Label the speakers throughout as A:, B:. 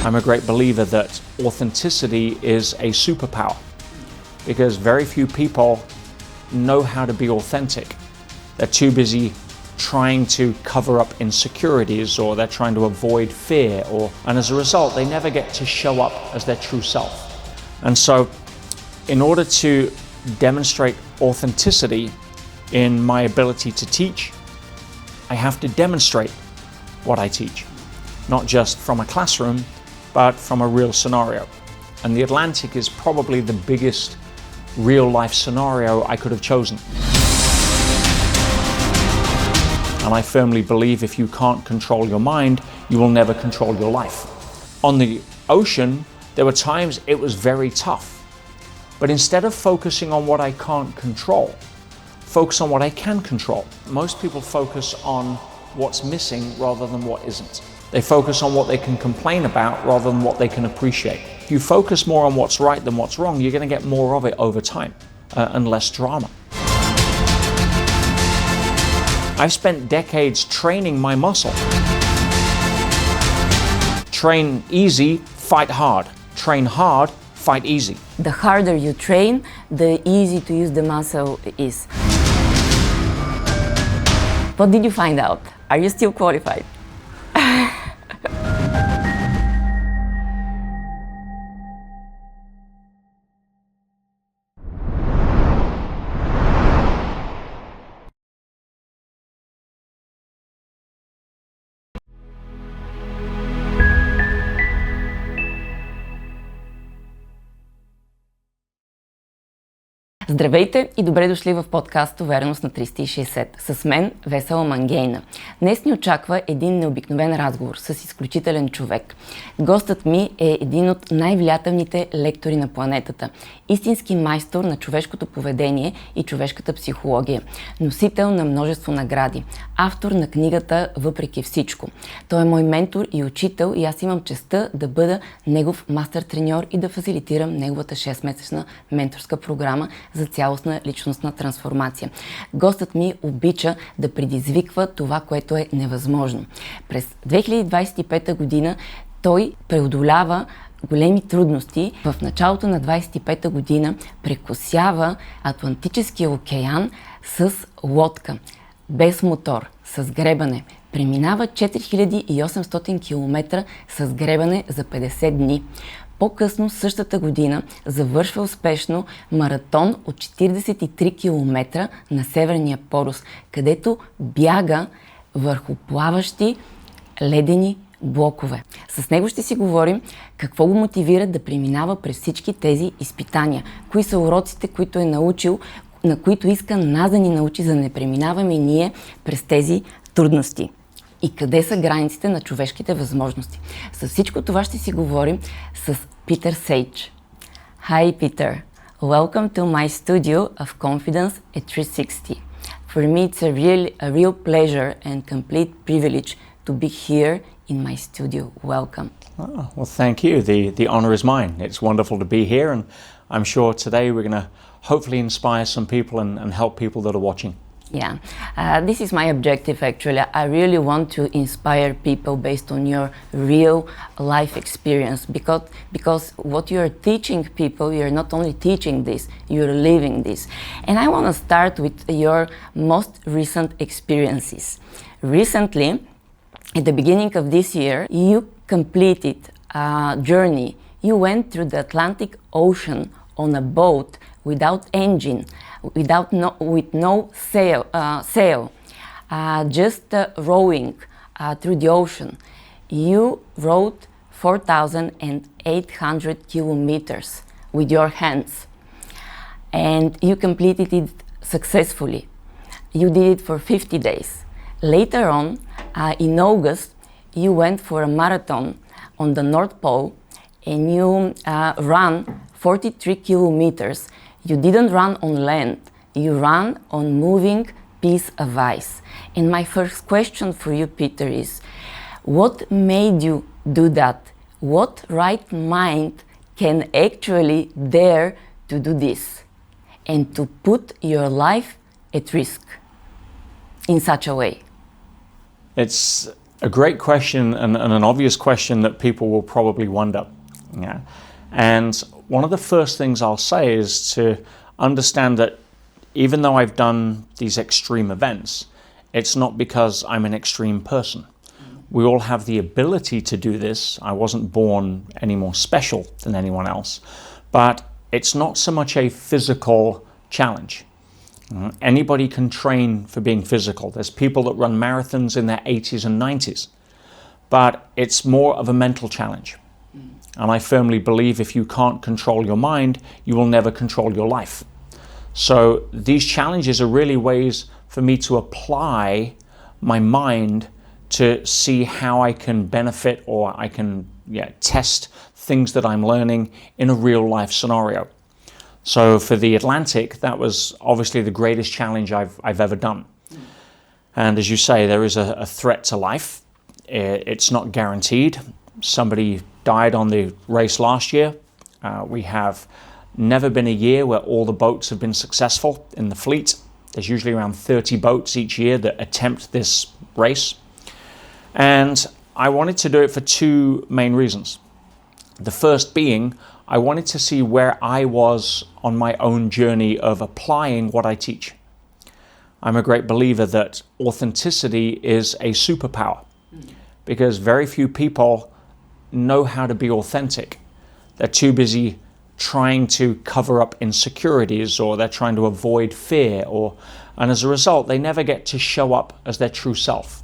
A: I'm a great believer that authenticity is a superpower because very few people know how to be authentic. They're too busy trying to cover up insecurities, or they're trying to avoid fear, and as a result they never get to show up as their true self. And so in order to demonstrate authenticity in my ability to teach, I have to demonstrate what I teach, not just from a classroom but from a real scenario. And the Atlantic is probably the biggest real life scenario I could have chosen. And I firmly believe if you can't control your mind, you will never control your life. On the ocean, there were times it was very tough. But instead of focusing on what I can't control, focus on what I can control. Most people focus on what's missing rather than what isn't. They focus on what they can complain about rather than what they can appreciate. If you focus more on what's right than what's wrong, you're going to get more of it over time and less drama. I've spent decades training my muscle. Train easy, fight hard. Train hard, fight easy.
B: The harder you train, the easier to use the muscle is. What did you find out? Are you still qualified? Здравейте и добре дошли в подкаста Увереност на 360. С мен Весела Мангейна. Днес ни очаква един необикновен разговор с изключителен човек. Гостът ми е един от най-влиятелните лектори на планетата. Истински майстор на човешкото поведение и човешката психология. Носител на множество награди. Автор на книгата "Въпреки всичко". Той е мой ментор и учител и аз имам честта да бъда негов мастер-треньор и да фасилитирам неговата 6-месечна менторска програма за цялостна личностна трансформация. Гостът ми обича да предизвиква това, което е невъзможно. През 2025 година той преодолява големи трудности. В началото на 25-та година прекосява Атлантическия океан с лодка, без мотор, с гребане. Преминава 4800 км с гребане за 50 дни. По-късно същата година завършва успешно маратон от 43 км на Северния полюс, където бяга върху плаващи ледени блокове. С него ще си говорим какво го мотивира да преминава през всички тези изпитания, кои са уроците, които е научил, на които иска нас да ни научи, за да не преминаваме и ние през тези трудности. И къде са границите на човешките възможности. С всичко това ще си говорим с Питър Сейдж. Hi Peter, welcome to my studio of confidence at 360. For me it's a real pleasure and complete privilege to be here in my studio. Welcome.
A: Oh, well, thank you. The honor is mine. It's wonderful to be here, and I'm sure today we're going to hopefully inspire some people and help people that are watching.
B: Yeah, this is my objective actually. I really want to inspire people based on your real life experience because what you're teaching people, you're not only teaching this, you're living this. And I want to start with your most recent experiences. Recently, at the beginning of this year, you completed a journey. You went through the Atlantic Ocean on a boat without engine, with no sail, just rowing through the ocean. You rowed 4,800 kilometers with your hands, and you completed it successfully. You did it for 50 days. Later on, in August, you went for a marathon on the North Pole, and you ran 43 kilometers. You didn't run on land, you ran on moving piece of ice. And my first question for you, Peter, is what made you do that? What right mind can actually dare to do this and to put your life at risk in such a way?
A: It's A great question and an obvious question that people will probably wonder. Yeah. And one of the first things I'll say is to understand that even though I've done these extreme events, it's not because I'm an extreme person. We all have the ability to do this. I wasn't born any more special than anyone else, but it's not so much a physical challenge. Anybody can train for being physical. There's people that run marathons in their 80s and 90s, but it's more of a mental challenge. And I firmly believe if you can't control your mind, you will never control your life. So these challenges are really ways for me to apply my mind to see how I can benefit or I can test things that I'm learning in a real life scenario. So for the Atlantic, that was obviously the greatest challenge I've ever done. And as you say, there is a threat to life. It's not guaranteed. Somebody died on the race last year. We have never been a year where all the boats have been successful in the fleet. There's usually around 30 boats each year that attempt this race. And I wanted to do it for two main reasons. The first being, I wanted to see where I was on my own journey of applying what I teach. I'm a great believer that authenticity is a superpower because very few people know how to be authentic. They're too busy trying to cover up insecurities, or they're trying to avoid fear, and as a result, they never get to show up as their true self.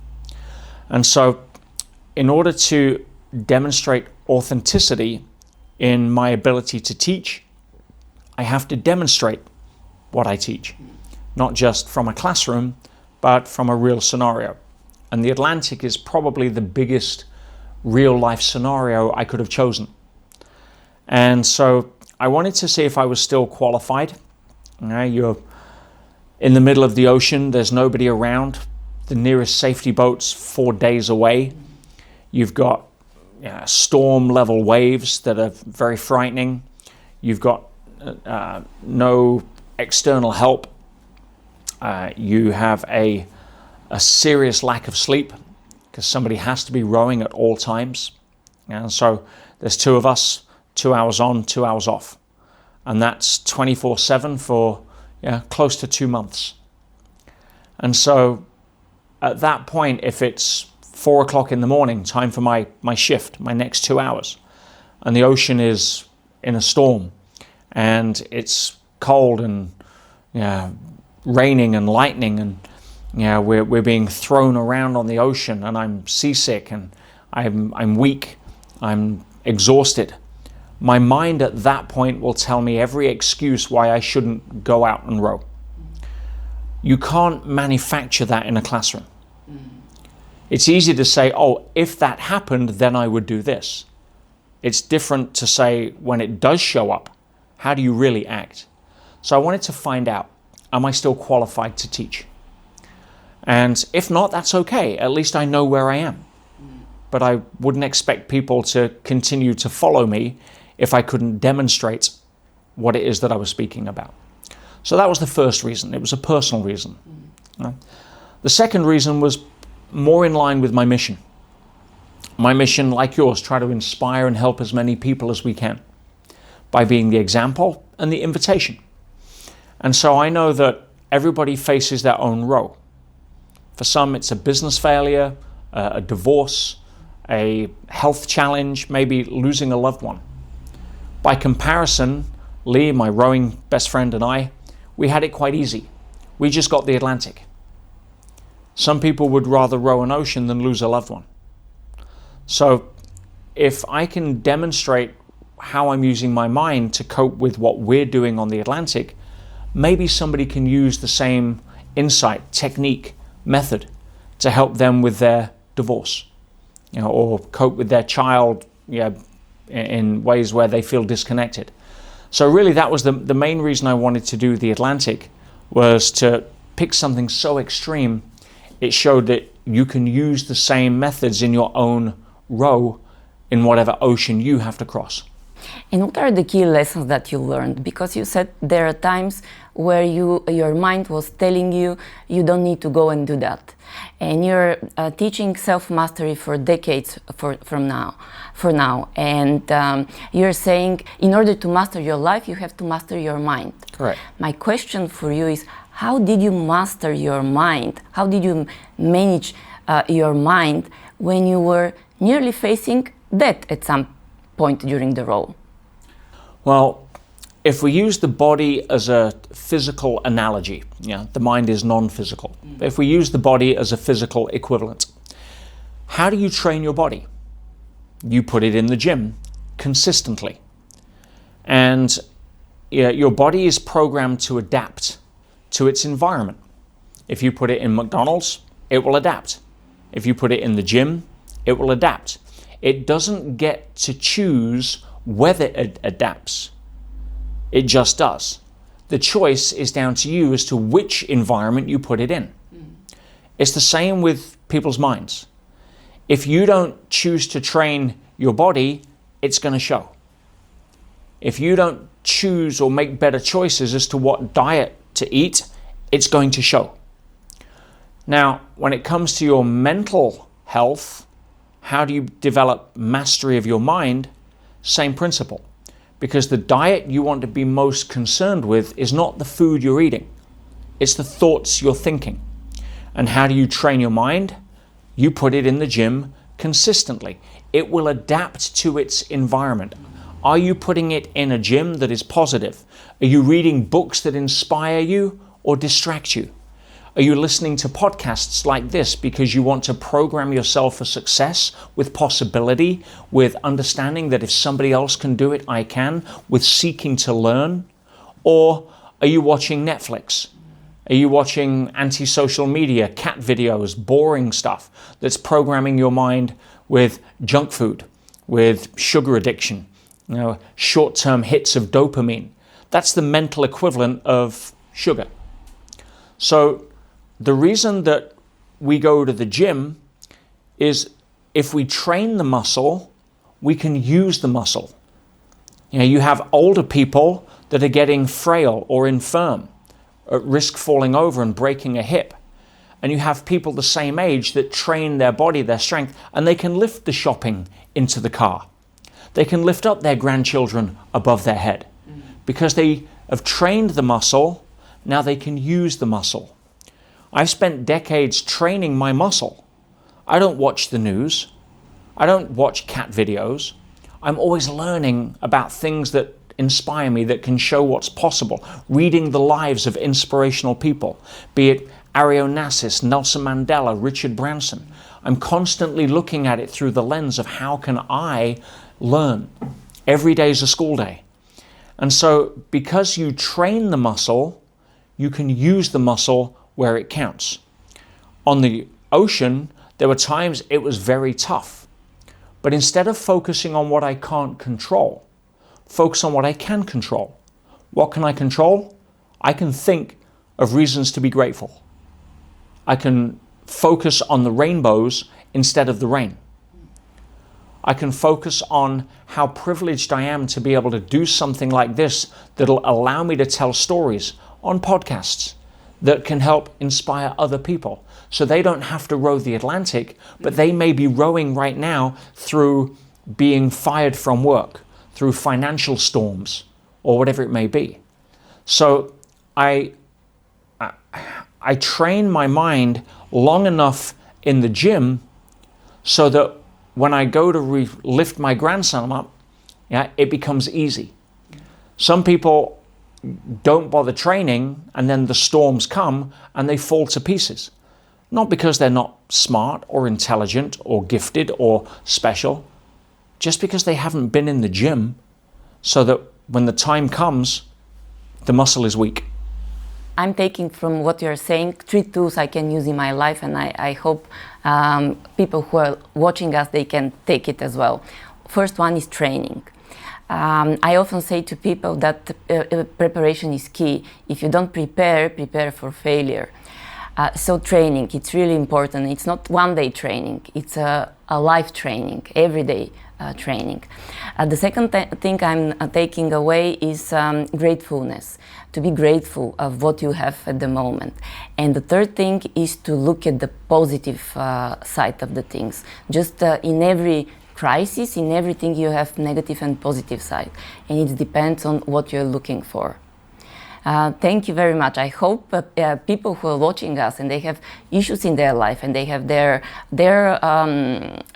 A: And so in order to demonstrate authenticity in my ability to teach, I have to demonstrate what I teach, not just from a classroom, but from a real scenario. And the Atlantic is probably the biggest real life scenario I could have chosen. And so I wanted to see if I was still qualified. You're in the middle of the ocean, there's nobody around. The nearest safety boat's 4 days away. You've got storm level waves that are very frightening. You've got no external help. You have a serious lack of sleep because somebody has to be rowing at all times. And so there's two of us, 2 hours on, 2 hours off. And that's 24/7 for close to 2 months. And so at that point, if it's 4 o'clock in the morning, time for my shift, my next 2 hours, and the ocean is in a storm, and it's cold and raining and lightning, and we're being thrown around on the ocean, and I'm seasick and I'm weak, I'm exhausted. My mind at that point will tell me every excuse why I shouldn't go out and row. You can't manufacture that in a classroom. It's easy to say, oh, if that happened, then I would do this. It's different to say, when it does show up, how do you really act? So I wanted to find out, am I still qualified to teach? And if not, that's okay. At least I know where I am. But I wouldn't expect people to continue to follow me if I couldn't demonstrate what it is that I was speaking about. So that was the first reason. It was a personal reason. The second reason was more in line with my mission. My mission, like yours, try to inspire and help as many people as we can by being the example and the invitation. And so I know that everybody faces their own row. For some, it's a business failure, a divorce, a health challenge, maybe losing a loved one. By comparison, Lee, my rowing best friend, and I, we had it quite easy. We just got the Atlantic. Some people would rather row an ocean than lose a loved one. So if I can demonstrate how I'm using my mind to cope with what we're doing on the Atlantic, maybe somebody can use the same insight, technique, method to help them with their divorce, or cope with their child in ways where they feel disconnected. So really that was the main reason I wanted to do the Atlantic, was to pick something so extreme. It showed that you can use the same methods in your own row in whatever ocean you have to cross.
B: And what are the key lessons that you learned? Because you said there are times where your mind was telling you you don't need to go and do that. And you're teaching self-mastery for decades for now. And you're saying in order to master your life, you have to master your mind.
A: Correct.
B: My question for you is, how did you master your mind? How did you manage your mind when you were nearly facing death at some point during the role?
A: Well, if we use the body as a physical analogy, the mind is non-physical. If we use the body as a physical equivalent, how do you train your body? You put it in the gym consistently. And your body is programmed to adapt to its environment. If you put it in McDonald's, it will adapt. If you put it in the gym, it will adapt. It doesn't get to choose whether it adapts. It just does. The choice is down to you as to which environment you put it in. It's the same with people's minds. If you don't choose to train your body, it's going to show. If you don't choose or make better choices as to what diet to eat, it's going to show. Now, when it comes to your mental health, how do you develop mastery of your mind? Same principle. Because the diet you want to be most concerned with is not the food you're eating. It's the thoughts you're thinking. And how do you train your mind? You put it in the gym consistently. It will adapt to its environment. Are you putting it in a gym that is positive? Are you reading books that inspire you or distract you? Are you listening to podcasts like this because you want to program yourself for success with possibility, with understanding that if somebody else can do it, I can, with seeking to learn? Or are you watching Netflix? Are you watching anti-social media, cat videos, boring stuff that's programming your mind with junk food, with sugar addiction, short-term hits of dopamine? That's the mental equivalent of sugar. So the reason that we go to the gym is if we train the muscle, we can use the muscle. You have older people that are getting frail or infirm, at risk falling over and breaking a hip. And you have people the same age that train their body, their strength, and they can lift the shopping into the car. They can lift up their grandchildren above their head. Because they have trained the muscle, now they can use the muscle. I've spent decades training my muscle. I don't watch the news. I don't watch cat videos. I'm always learning about things that inspire me, that can show what's possible. Reading the lives of inspirational people, be it Ari Onassis, Nelson Mandela, Richard Branson. I'm constantly looking at it through the lens of how can I learn. Every day is a school day. And so because you train the muscle, you can use the muscle where it counts. On the ocean, there were times it was very tough. But instead of focusing on what I can't control, focus on what I can control. What can I control? I can think of reasons to be grateful. I can focus on the rainbows instead of the rain. I can focus on how privileged I am to be able to do something like this that'll allow me to tell stories on podcasts that can help inspire other people. So they don't have to row the Atlantic, but they may be rowing right now through being fired from work, through financial storms, or whatever it may be. So I train my mind long enough in the gym so that when I go to lift my grandson up, it becomes easy. Some people don't bother training and then the storms come and they fall to pieces. Not because they're not smart or intelligent or gifted or special, just because they haven't been in the gym so that when the time comes, the muscle is weak.
B: I'm taking from what you're saying 3 tools I can use in my life, and I hope people who are watching us, they can take it as well. First one is training. I often say to people that preparation is key. If you don't prepare for failure. So training, it's really important. It's not one-day training, it's a life training, every day. training. The second thing I'm taking away is gratefulness, to be grateful of what you have at the moment. And the third thing is to look at the positive side of the things. Just in every crisis, in everything you have negative and positive side, and it depends on what you're looking for. Thank you very much. I hope people who are watching us and they have issues in their life and they have their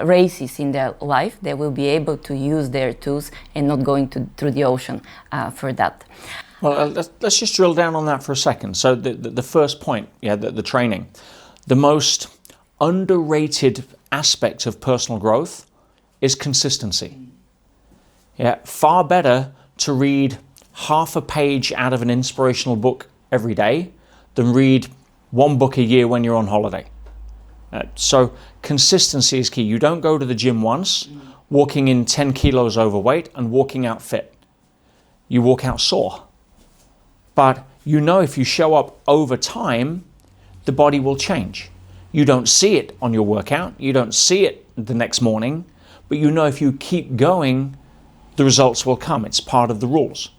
B: races in their life, they will be able to use their tools and not going through the ocean for that.
A: Well, let's just drill down on that for a second. So the first point, the training, the most underrated aspect of personal growth is consistency. Far better to read half a page out of an inspirational book every day than read one book a year when you're on holiday. So consistency is key. You don't go to the gym once, walking in 10 kilos overweight and walking out fit. You walk out sore. But you know if you show up over time, the body will change. You don't see it on your workout, you don't see it the next morning, but you know if you keep going, the results will come. It's part of the rules.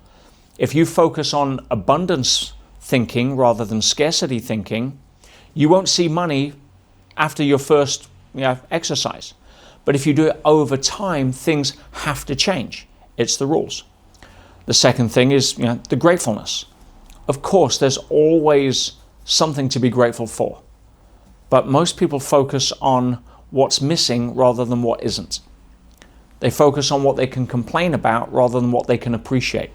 A: If you focus on abundance thinking rather than scarcity thinking, you won't see money after your first exercise. But if you do it over time, things have to change. It's the rules. The second thing is the gratefulness. Of course, there's always something to be grateful for. But most people focus on what's missing rather than what isn't. They focus on what they can complain about rather than what they can appreciate.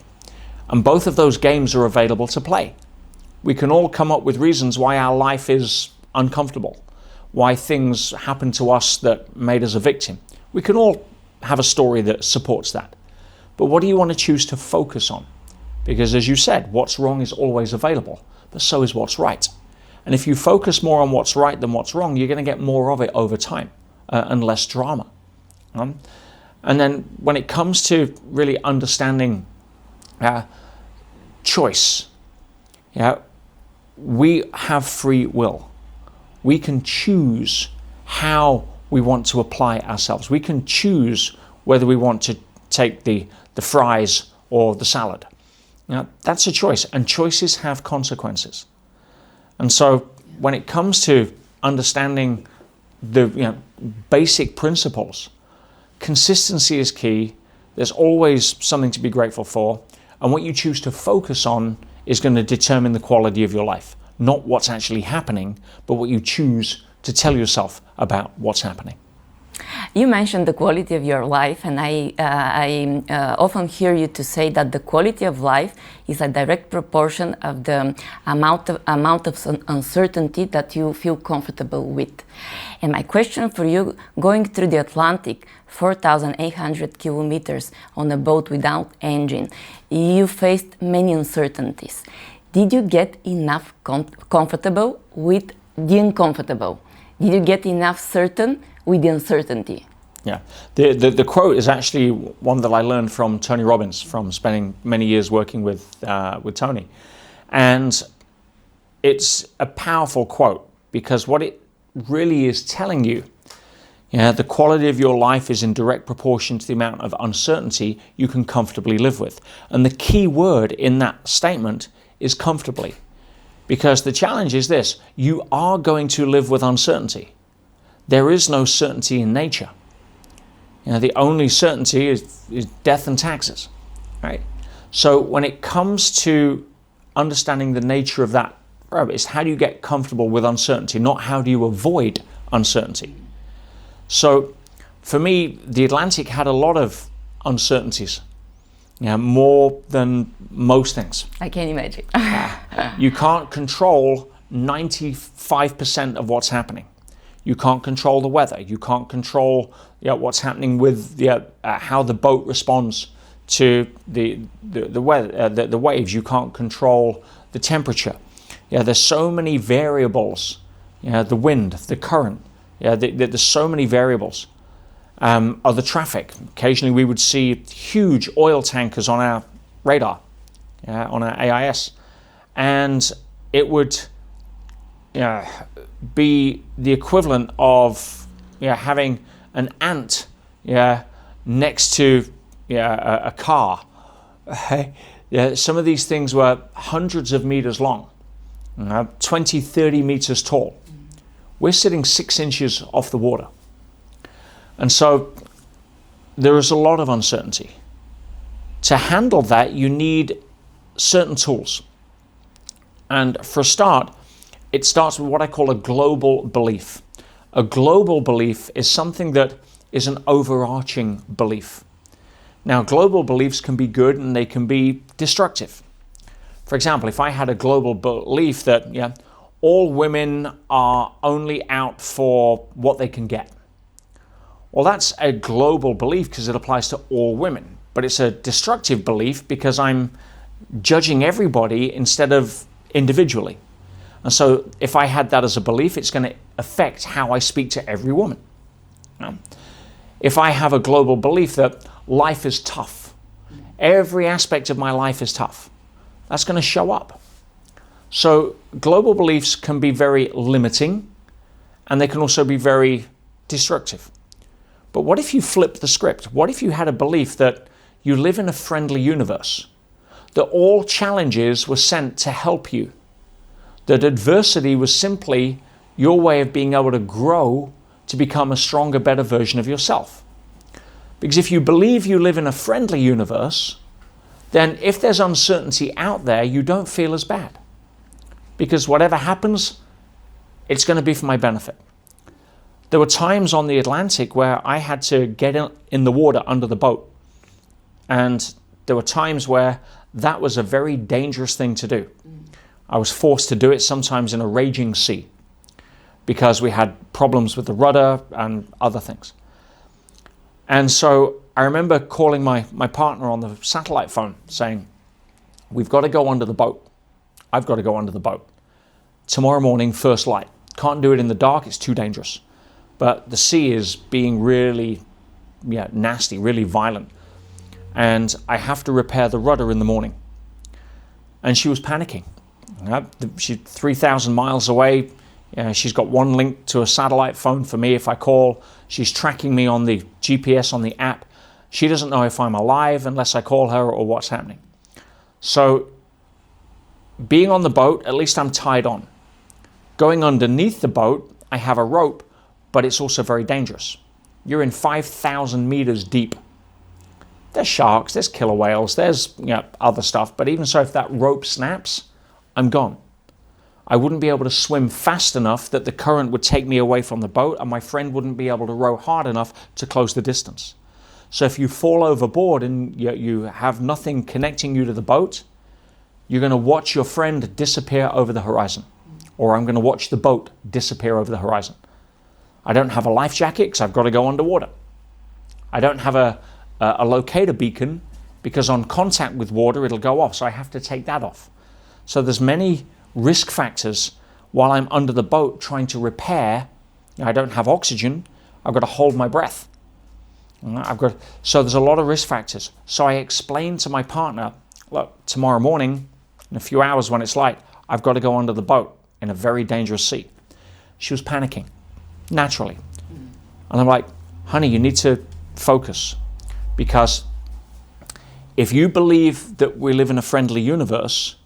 A: And both of those games are available to play. We can all come up with reasons why our life is uncomfortable, why things happen to us that made us a victim. We can all have a story that supports that. But what do you want to choose to focus on? Because as you said, what's wrong is always available, but so is what's right. And if you focus more on what's right than what's wrong, you're going to get more of it over time and less drama. And then when it comes to really understanding choice, we have free will. We can choose how we want to apply ourselves. We can choose whether we want to take the fries or the salad. That's a choice, and choices have consequences. And so when it comes to understanding the basic principles, consistency is key. There's always something to be grateful for. And what you choose to focus on is going to determine the quality of your life. Not what's actually happening, but what you choose to tell yourself about what's happening.
B: You mentioned the quality of your life, and I often hear you to say that the quality of life is a direct proportion of the amount of uncertainty that you feel comfortable with. And my question for you, going through the Atlantic, 4,800 kilometers on a boat without engine, you faced many uncertainties. Did you get enough comfortable with the uncomfortable? Did you get enough certain with the uncertainty?
A: Yeah, the quote is actually one that I learned from Tony Robbins, from spending many years working with Tony. And it's a powerful quote because what it really is telling you, the quality of your life is in direct proportion to the amount of uncertainty you can comfortably live with. And the key word in that statement is comfortably. Because the challenge is this: you are going to live with uncertainty. There is no certainty in nature. The only certainty is death and taxes, right? So when it comes to understanding the nature of that, it's how do you get comfortable with uncertainty, not how do you avoid uncertainty. So for me, the Atlantic had a lot of uncertainties, more than most things.
B: I can imagine.
A: You can't control 95% of what's happening. You can't control the weather. You can't control what's happening with how the boat responds to the weather, the waves. You can't control the temperature. There's so many variables. The wind, the current. There's so many variables. Or the traffic. Occasionally we would see huge oil tankers on our radar, on our AIS, and it would be the equivalent of having an ant next to a car. Some of these things were hundreds of meters long, 20, 30 meters tall. We're sitting 6 inches off the water. And so there is a lot of uncertainty. To handle that, you need certain tools. And for a start, it starts with what I call a global belief. A global belief is something that is an overarching belief. Now, global beliefs can be good and they can be destructive. For example, if I had a global belief that all women are only out for what they can get. Well, that's a global belief because it applies to all women. But it's a destructive belief because I'm judging everybody instead of individually. And so if I had that as a belief, it's going to affect how I speak to every woman. If I have a global belief that life is tough, every aspect of my life is tough, that's going to show up. So global beliefs can be very limiting and they can also be very destructive. But what if you flip the script? What if you had a belief that you live in a friendly universe, that all challenges were sent to help you, that adversity was simply your way of being able to grow to become a stronger, better version of yourself? Because if you believe you live in a friendly universe, then if there's uncertainty out there, you don't feel as bad. Because whatever happens, it's going to be for my benefit. There were times on the Atlantic where I had to get in the water under the boat. And there were times where that was a very dangerous thing to do. I was forced to do it sometimes in a raging sea because we had problems with the rudder and other things. And so I remember calling my partner on the satellite phone saying, we've got to go under the boat. I've got to go under the boat. Tomorrow morning, first light. Can't do it in the dark, it's too dangerous. But the sea is being really nasty, really violent. And I have to repair the rudder in the morning. And she was panicking. She's 3,000 miles away. She's got one link to a satellite phone for me if I call. She's tracking me on the GPS on the app. She doesn't know if I'm alive unless I call her or what's happening. So being on the boat, at least I'm tied on. Going underneath the boat, I have a rope, but it's also very dangerous. You're in 5,000 meters deep. There's sharks, there's killer whales, there's other stuff, but even so, if that rope snaps, I'm gone. I wouldn't be able to swim fast enough that the current would take me away from the boat, and my friend wouldn't be able to row hard enough to close the distance. So if you fall overboard and you have nothing connecting you to the boat, you're going to watch your friend disappear over the horizon, or I'm going to watch the boat disappear over the horizon. I don't have a life jacket because I've got to go underwater. I don't have a locator beacon because on contact with water it'll go off, so I have to take that off. So there's many risk factors while I'm under the boat trying to repair. I don't have oxygen, I've got to hold my breath. So there's a lot of risk factors. So I explained to my partner, look, tomorrow morning, in a few hours when it's light, I've got to go under the boat in a very dangerous sea. She was panicking, naturally. And I'm like, honey, you need to focus. Because if you believe that we live in a friendly universe,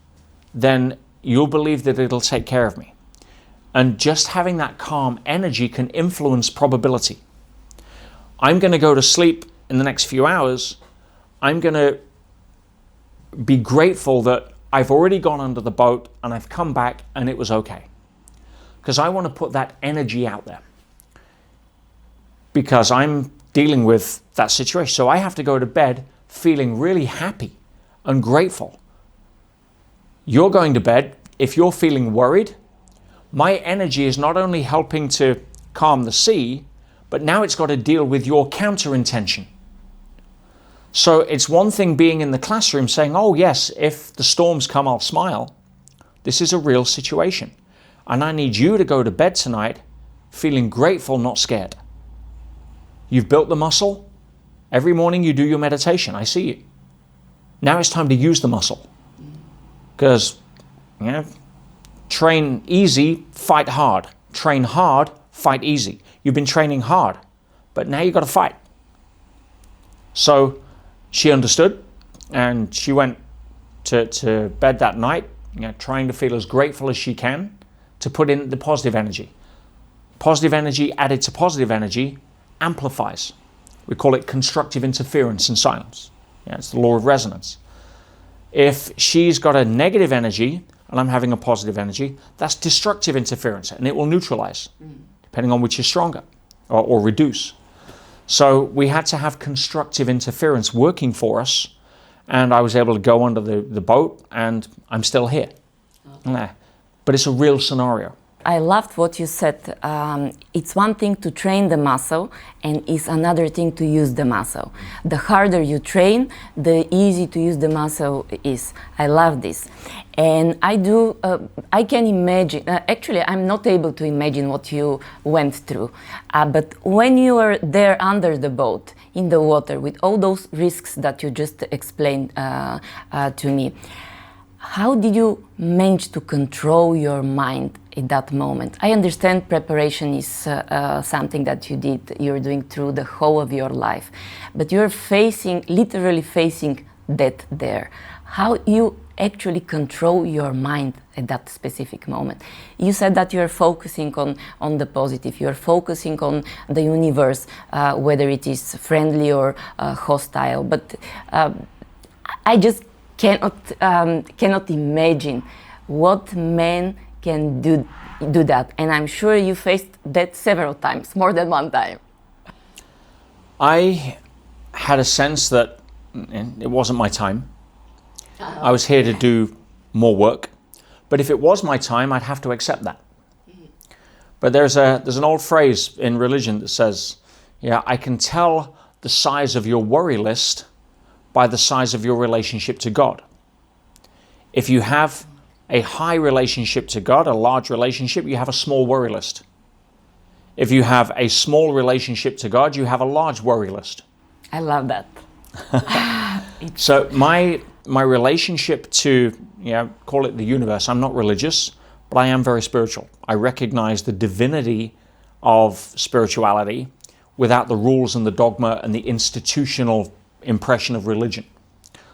A: then you'll believe that it'll take care of me. And just having that calm energy can influence probability. I'm going to go to sleep in the next few hours. I'm going to be grateful that I've already gone under the boat and I've come back and it was okay. Because I want to put that energy out there. Because I'm dealing with that situation. So I have to go to bed feeling really happy and grateful. You're going to bed, if you're feeling worried, my energy is not only helping to calm the sea, but now it's got to deal with your counter intention. So it's one thing being in the classroom saying, oh yes, if the storms come, I'll smile. This is a real situation. And I need you to go to bed tonight feeling grateful, not scared. You've built the muscle. Every morning you do your meditation. I see you. Now it's time to use the muscle. Because, train easy, fight hard. Train hard, fight easy. You've been training hard, but now you've got to fight. So she understood, and she went to bed that night, trying to feel as grateful as she can to put in the positive energy. Positive energy added to positive energy amplifies. We call it constructive interference in silence. It's the law of resonance. If she's got a negative energy and I'm having a positive energy, that's destructive interference, and it will neutralize, depending on which is stronger, or reduce. So we had to have constructive interference working for us, and I was able to go under the boat, and I'm still here. Okay. But it's a real scenario.
B: I loved what you said. It's one thing to train the muscle, and it's another thing to use the muscle. The harder you train, the easier to use the muscle is. I love this. And I can imagine, actually I'm not able to imagine what you went through, but when you were there under the boat, in the water, with all those risks that you just explained to me, how did you manage to control your mind in that moment? I understand preparation is something that you're doing through the whole of your life, but you're literally facing death there. How you actually control your mind at that specific moment? You said that you're focusing on the positive, you're focusing on the universe, whether it is friendly or hostile, but I just cannot imagine what man can do that, and I'm sure you faced that several times, more than one time.
A: I had a sense that it wasn't my time. I was here to do more work, but if it was my time, I'd have to accept that. But there's an old phrase in religion that says, I can tell the size of your worry list by the size of your relationship to God. If you have a high relationship to God, a large relationship, you have a small worry list. If you have a small relationship to God, you have a large worry list.
B: I love that.
A: So my relationship to, call it the universe, I'm not religious, but I am very spiritual. I recognize the divinity of spirituality without the rules and the dogma and the institutional impression of religion.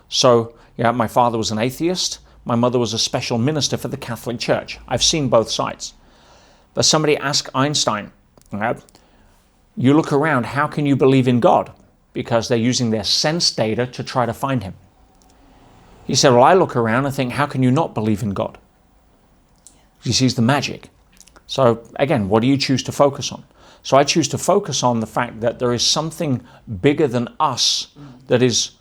A: So, my father was an atheist. My mother was a special minister for the Catholic Church. I've seen both sides. But somebody asked Einstein, you look around, how can you believe in God? Because they're using their sense data to try to find him. He said, well, I look around and think, how can you not believe in God? He sees the magic. So again, what do you choose to focus on? So I choose to focus on the fact that there is something bigger than us that is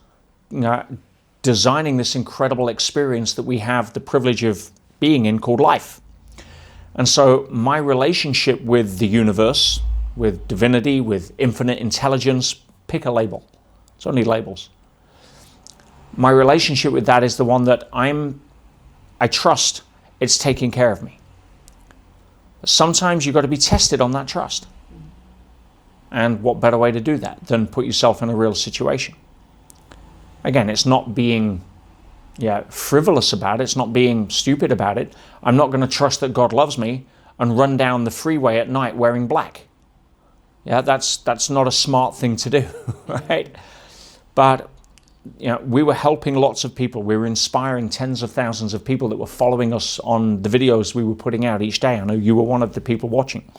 A: designing this incredible experience that we have the privilege of being in, called life. And so my relationship with the universe, with divinity, with infinite intelligence, pick a label. It's only labels. My relationship with that is the one that I trust it's taking care of me. Sometimes you've got to be tested on that trust. And what better way to do that than put yourself in a real situation? Again, it's not being frivolous about it. It's not being stupid about it. I'm not going to trust that God loves me and run down the freeway at night wearing black. That's not a smart thing to do, right? But we were helping lots of people. We were inspiring tens of thousands of people that were following us on the videos we were putting out each day. I know you were one of the people watching.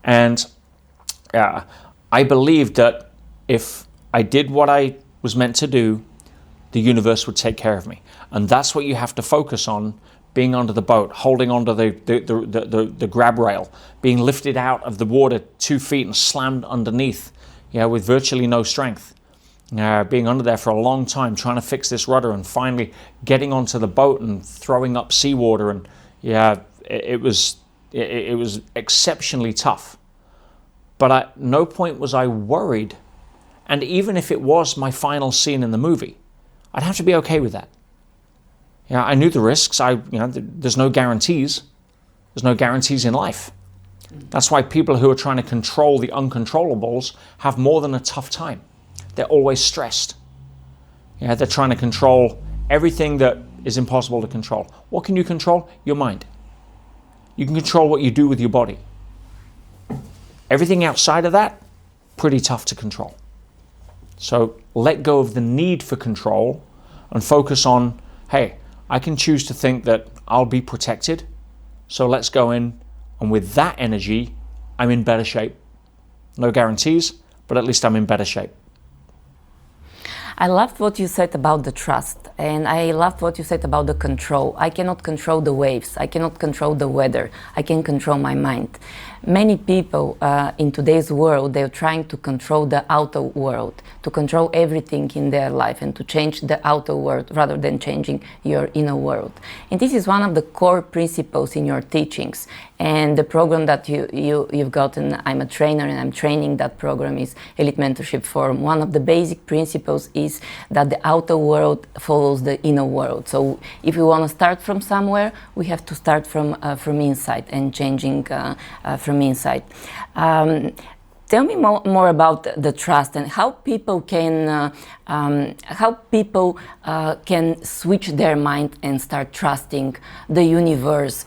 A: And I believed that if I did what I was meant to do, the universe would take care of me. And that's what you have to focus on, being under the boat, holding onto the grab rail, being lifted out of the water 2 feet and slammed underneath, with virtually no strength. Being under there for a long time, trying to fix this rudder, and finally getting onto the boat and throwing up seawater. And it was exceptionally tough. But at no point was I worried. And even if it was my final scene in the movie, I'd have to be okay with that. I knew the risks. There's no guarantees. There's no guarantees in life. That's why people who are trying to control the uncontrollables have more than a tough time. They're always stressed. They're trying to control everything that is impossible to control. What can you control? Your mind. You can control what you do with your body. Everything outside of that, pretty tough to control. So let go of the need for control and focus on, hey, I can choose to think that I'll be protected. So let's go in, and with that energy, I'm in better shape. No guarantees, but at least I'm in better shape.
B: I loved what you said about the trust, and I loved what you said about the control. I cannot control the waves, I cannot control the weather, I can control my mind. Many people in today's world, they're trying to control the outer world, to control everything in their life and to change the outer world rather than changing your inner world. And this is one of the core principles in your teachings. And the program that you've gotten, I'm a trainer and I'm training that program, is Elite Mentorship Forum. One of the basic principles is that the outer world follows the inner world. So if we want to start from somewhere, we have to start from inside and changing from inside. Tell me more about the trust and how people can switch their mind and start trusting the universe.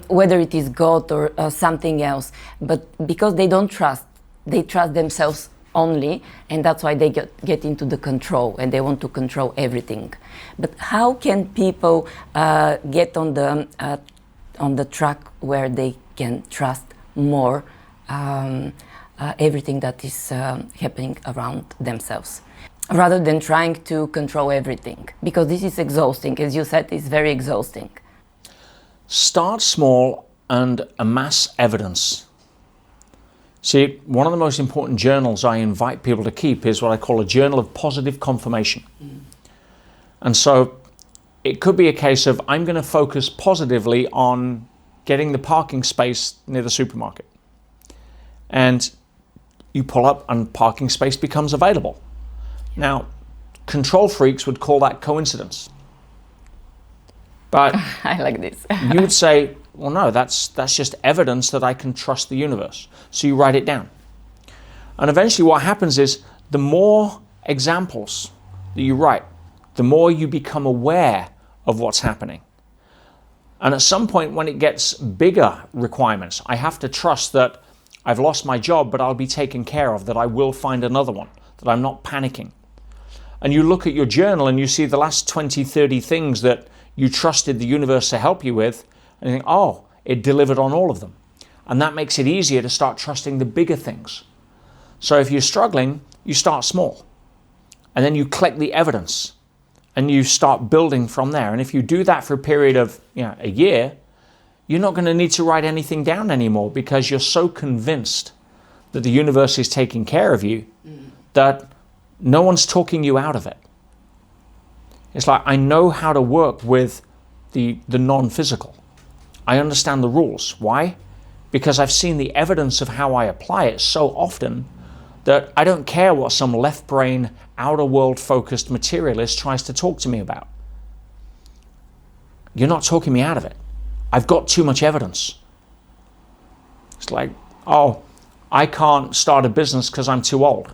B: Whether it is God or something else, but because they don't trust, they trust themselves only, and that's why they get into the control and they want to control everything. But how can people get on the track where they can trust more everything that is happening around themselves, rather than trying to control everything? Because this is exhausting, as you said, it's very exhausting.
A: Start small and amass evidence. See, one of the most important journals I invite people to keep is what I call a journal of positive confirmation. And so it could be a case of, I'm going to focus positively on getting the parking space near the supermarket. And you pull up and parking space becomes available. Now, control freaks would call that coincidence. But
B: I like this.
A: You would say, well, no, that's just evidence that I can trust the universe. So you write it down. And eventually what happens is, the more examples that you write, the more you become aware of what's happening. And at some point when it gets bigger requirements, I have to trust that I've lost my job, but I'll be taken care of, that I will find another one, that I'm not panicking. And you look at your journal and you see the last 20, 30 things that you trusted the universe to help you with, and you think, oh, it delivered on all of them. And that makes it easier to start trusting the bigger things. So if you're struggling, you start small. And then you collect the evidence and you start building from there. And if you do that for a period of a year, you're not going to need to write anything down anymore, because you're so convinced that the universe is taking care of you that no one's talking you out of it. It's like, I know how to work with the non-physical. I understand the rules. Why? Because I've seen the evidence of how I apply it so often that I don't care what some left brain, outer world focused materialist tries to talk to me about. You're not talking me out of it. I've got too much evidence. It's like, oh, I can't start a business because I'm too old.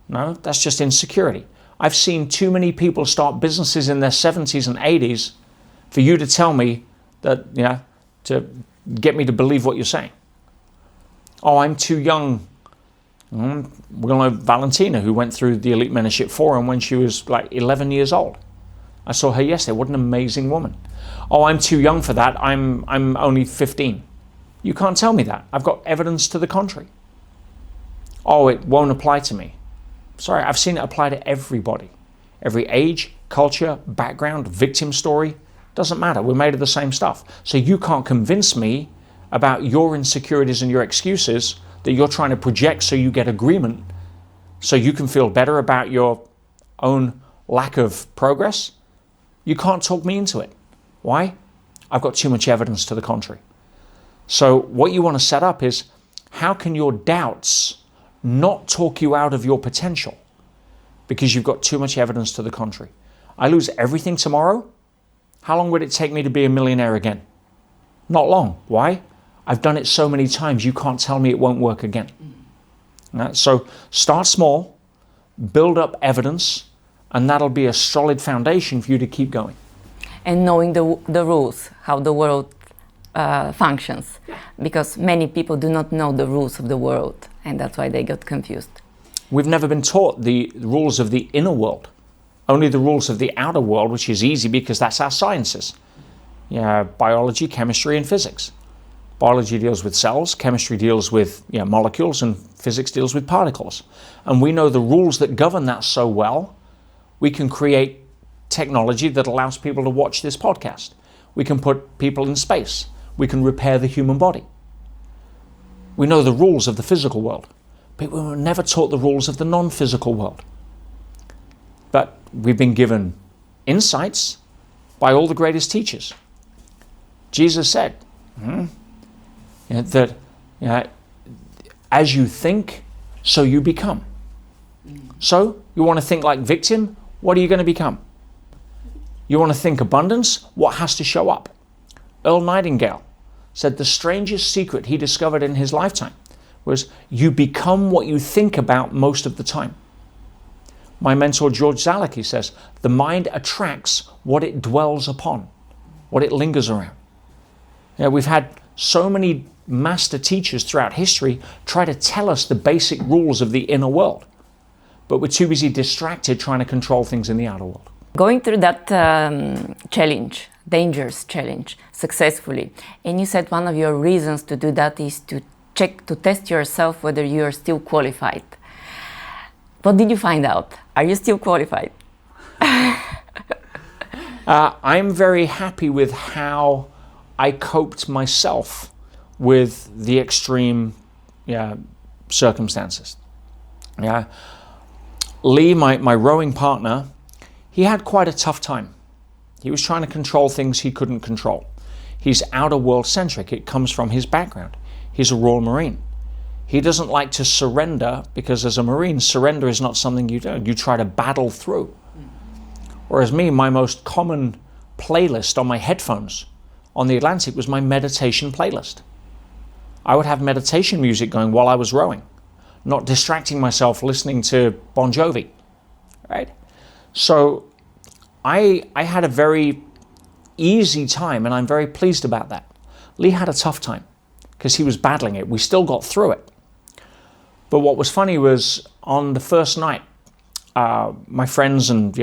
A: No, that's just insecurity. I've seen too many people start businesses in their 70s and 80s for you to tell me that, to get me to believe what you're saying. Oh, I'm too young. We're going to know Valentina, who went through the Elite Mentorship Forum when she was like 11 years old. I saw her yesterday. What an amazing woman. Oh, I'm too young for that. I'm only 15. You can't tell me that. I've got evidence to the contrary. Oh, it won't apply to me. Sorry, I've seen it apply to everybody. Every age, culture, background, victim story, doesn't matter. We're made of the same stuff. So you can't convince me about your insecurities and your excuses that you're trying to project so you get agreement, so you can feel better about your own lack of progress. You can't talk me into it. Why? I've got too much evidence to the contrary. So what you want to set up is, how can your doubts not talk you out of your potential because you've got too much evidence to the contrary? I lose everything tomorrow. How long would it take me to be a millionaire again? Not long. Why? I've done it so many times, you can't tell me it won't work again. So start small, build up evidence, and that'll be a solid foundation for you to keep going.
B: And knowing the rules, how the world functions, because many people do not know the rules of the world, and that's why they got confused.
A: We've never been taught the rules of the inner world, only the rules of the outer world, which is easy because that's our sciences. Biology, chemistry, and physics. Biology deals with cells, chemistry deals with molecules, and physics deals with particles. And we know the rules that govern that so well, we can create technology that allows people to watch this podcast. We can put people in space. We can repair the human body. We know the rules of the physical world, but we were never taught the rules of the non-physical world. But we've been given insights by all the greatest teachers. Jesus said that as you think, so you become. So you want to think like victim, what are you going to become? You want to think abundance, what has to show up? Earl Nightingale said the strangest secret he discovered in his lifetime was you become what you think about most of the time. My mentor George Zalaki says the mind attracts what it dwells upon, what it lingers around. We've had so many master teachers throughout history try to tell us the basic rules of the inner world, but we're too busy distracted trying to control things in the outer world.
B: Going through that challenge, dangerous challenge, successfully, and you said one of your reasons to do that is to test yourself whether you are still qualified. What did you find out? Are you still qualified?
A: I'm very happy with how I coped myself with the extreme circumstances. Lee, my rowing partner, he had quite a tough time. He was trying to control things he couldn't control. He's outer world centric. It comes from his background. He's a Royal Marine. He doesn't like to surrender because as a Marine, surrender is not something you do. You try to battle through. Whereas me, my most common playlist on my headphones on the Atlantic was my meditation playlist. I would have meditation music going while I was rowing, not distracting myself listening to Bon Jovi, right? So I had a very easy time, and I'm very pleased about that. Lee had a tough time because he was battling it. We still got through it. But what was funny was on the first night, my friends and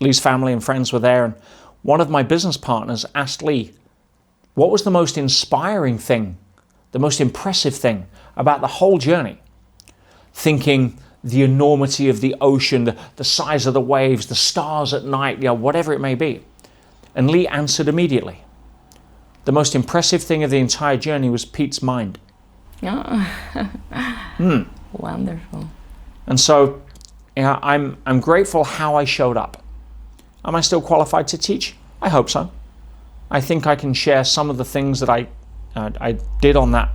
A: Lee's family and friends were there, and one of my business partners asked Lee, what was the most inspiring thing, the most impressive thing about the whole journey? Thinking the enormity of the ocean, the size of the waves, the stars at night, whatever it may be. And Lee answered immediately. The most impressive thing of the entire journey was Pete's mind.
B: Wonderful.
A: And so I'm grateful how I showed up. Am I still qualified to teach? I hope so. I think I can share some of the things that I did on that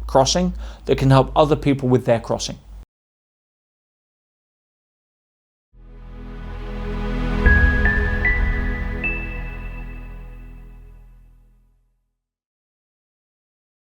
A: crossing that can help other people with their crossing.